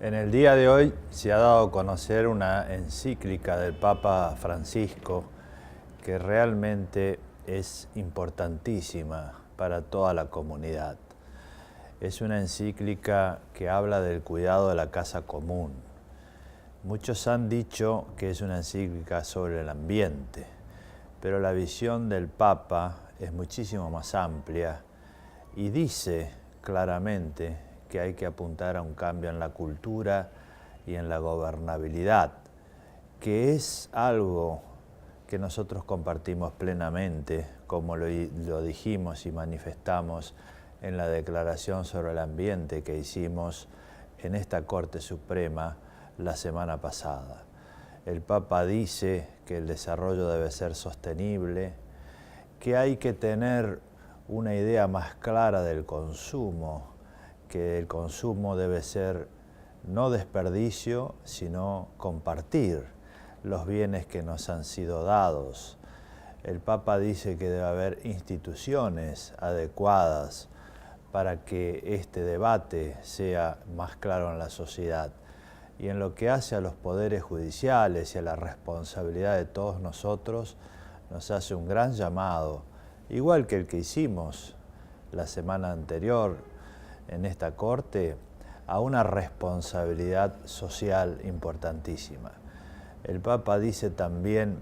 En el día de hoy se ha dado a conocer una encíclica del Papa Francisco que realmente es importantísima para toda la comunidad. Es una encíclica que habla del cuidado de la casa común. Muchos han dicho que es una encíclica sobre el ambiente, pero la visión del Papa es muchísimo más amplia y dice claramente que hay que apuntar a un cambio en la cultura y en la gobernabilidad, que es algo que nosotros compartimos plenamente, como lo dijimos y manifestamos en la declaración sobre el ambiente que hicimos en esta Corte Suprema la semana pasada. El Papa dice que el desarrollo debe ser sostenible, que hay que tener una idea más clara del consumo, que el consumo debe ser no desperdicio, sino compartir los bienes que nos han sido dados. El Papa dice que debe haber instituciones adecuadas para que este debate sea más claro en la sociedad. Y en lo que hace a los poderes judiciales y a la responsabilidad de todos nosotros, nos hace un gran llamado, igual que el que hicimos la semana anterior en esta Corte, a una responsabilidad social importantísima. El Papa dice también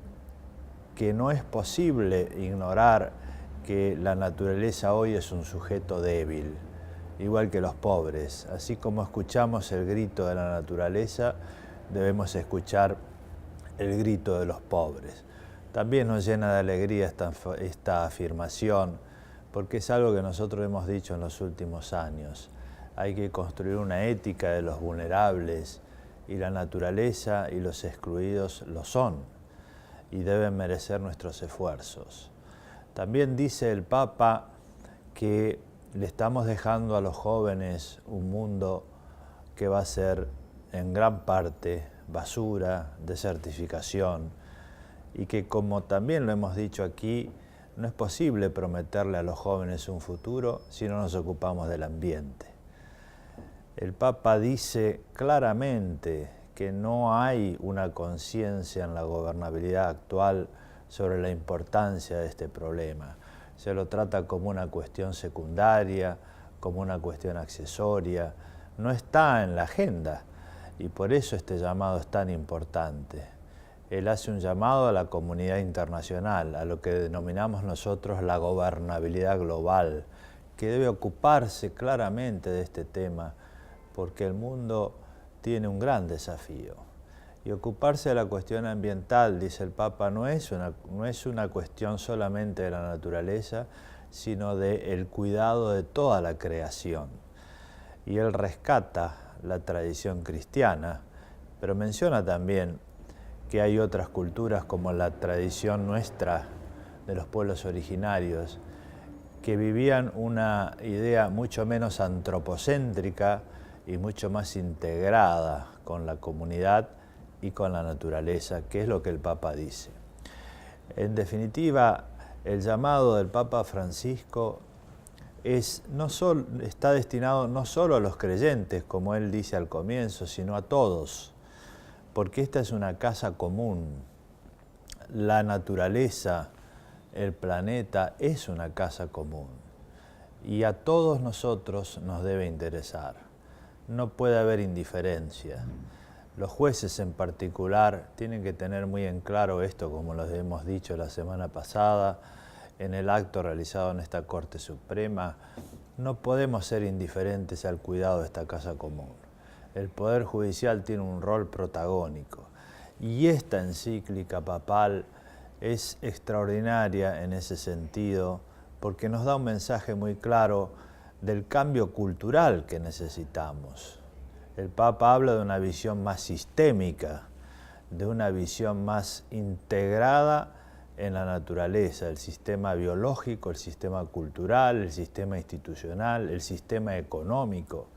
que no es posible ignorar que la naturaleza hoy es un sujeto débil, igual que los pobres. Así como escuchamos el grito de la naturaleza, debemos escuchar el grito de los pobres. También nos llena de alegría esta afirmación, porque es algo que nosotros hemos dicho en los últimos años. Hay que construir una ética de los vulnerables, y la naturaleza y los excluidos lo son, y deben merecer nuestros esfuerzos. También dice el Papa que le estamos dejando a los jóvenes un mundo que va a ser en gran parte basura, desertificación, y que, como también lo hemos dicho aquí, no es posible prometerle a los jóvenes un futuro si no nos ocupamos del ambiente. El Papa dice claramente que no hay una conciencia en la gobernabilidad actual sobre la importancia de este problema. Se lo trata como una cuestión secundaria, como una cuestión accesoria. No está en la agenda y por eso este llamado es tan importante. Él hace un llamado a la comunidad internacional, a lo que denominamos nosotros la gobernabilidad global, que debe ocuparse claramente de este tema, porque el mundo tiene un gran desafío. Y ocuparse de la cuestión ambiental, dice el Papa, no es una cuestión solamente de la naturaleza, sino del cuidado de toda la creación. Y él rescata la tradición cristiana, pero menciona también que hay otras culturas como la tradición nuestra de los pueblos originarios que vivían una idea mucho menos antropocéntrica y mucho más integrada con la comunidad y con la naturaleza, que es lo que el Papa dice. En definitiva, el llamado del Papa Francisco está destinado no solo a los creyentes, como él dice al comienzo, sino a todos, porque esta es una casa común. La naturaleza, el planeta, es una casa común y a todos nosotros nos debe interesar. No puede haber indiferencia. Los jueces en particular tienen que tener muy en claro esto, como lo hemos dicho la semana pasada, en el acto realizado en esta Corte Suprema. No podemos ser indiferentes al cuidado de esta casa común. El Poder Judicial tiene un rol protagónico y esta encíclica papal es extraordinaria en ese sentido porque nos da un mensaje muy claro del cambio cultural que necesitamos. El Papa habla de una visión más sistémica, de una visión más integrada en la naturaleza, el sistema biológico, el sistema cultural, el sistema institucional, el sistema económico.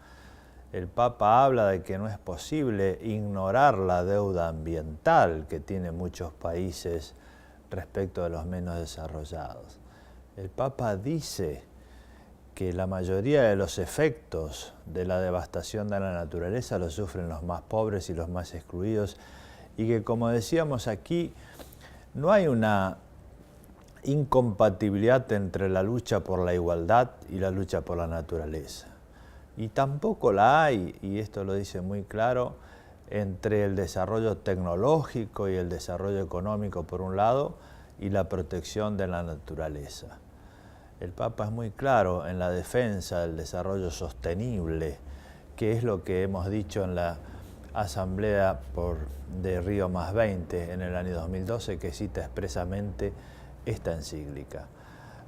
El Papa habla de que no es posible ignorar la deuda ambiental que tienen muchos países respecto de los menos desarrollados. El Papa dice que la mayoría de los efectos de la devastación de la naturaleza los sufren los más pobres y los más excluidos, y que, como decíamos aquí, no hay una incompatibilidad entre la lucha por la igualdad y la lucha por la naturaleza. Y tampoco la hay, y esto lo dice muy claro, entre el desarrollo tecnológico y el desarrollo económico por un lado y la protección de la naturaleza. El Papa es muy claro en la defensa del desarrollo sostenible, que es lo que hemos dicho en la Asamblea de Río +20 en el año 2012, que cita expresamente esta encíclica.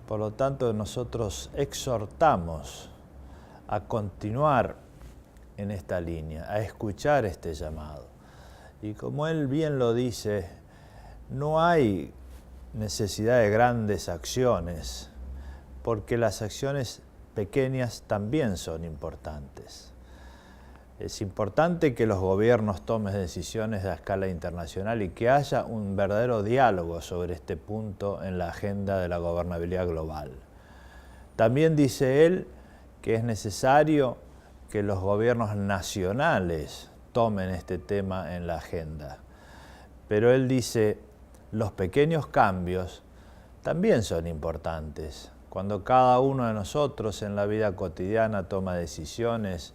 Por lo tanto, nosotros exhortamos a continuar en esta línea, a escuchar este llamado. Y como él bien lo dice, no hay necesidad de grandes acciones, porque las acciones pequeñas también son importantes. Es importante que los gobiernos tomen decisiones a escala internacional y que haya un verdadero diálogo sobre este punto en la agenda de la gobernabilidad global. También dice él que es necesario que los gobiernos nacionales tomen este tema en la agenda. Pero él dice, los pequeños cambios también son importantes. Cuando cada uno de nosotros en la vida cotidiana toma decisiones,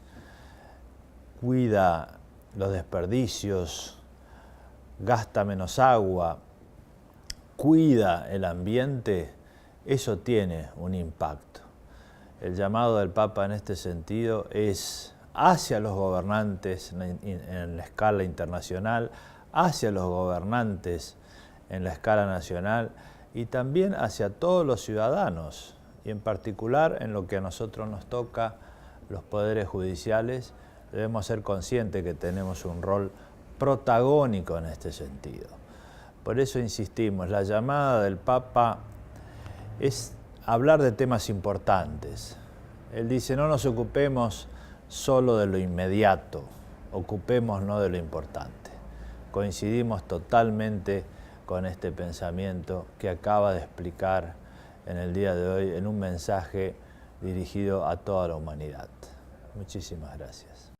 cuida los desperdicios, gasta menos agua, cuida el ambiente, eso tiene un impacto. El llamado del Papa en este sentido es hacia los gobernantes en la escala internacional, hacia los gobernantes en la escala nacional y también hacia todos los ciudadanos, y en particular en lo que a nosotros nos toca, los poderes judiciales. Debemos ser conscientes que tenemos un rol protagónico en este sentido. Por eso insistimos, la llamada del Papa es hablar de temas importantes. Él dice, no nos ocupemos solo de lo inmediato, ocupémonos de lo importante. Coincidimos totalmente con este pensamiento que acaba de explicar en el día de hoy en un mensaje dirigido a toda la humanidad. Muchísimas gracias.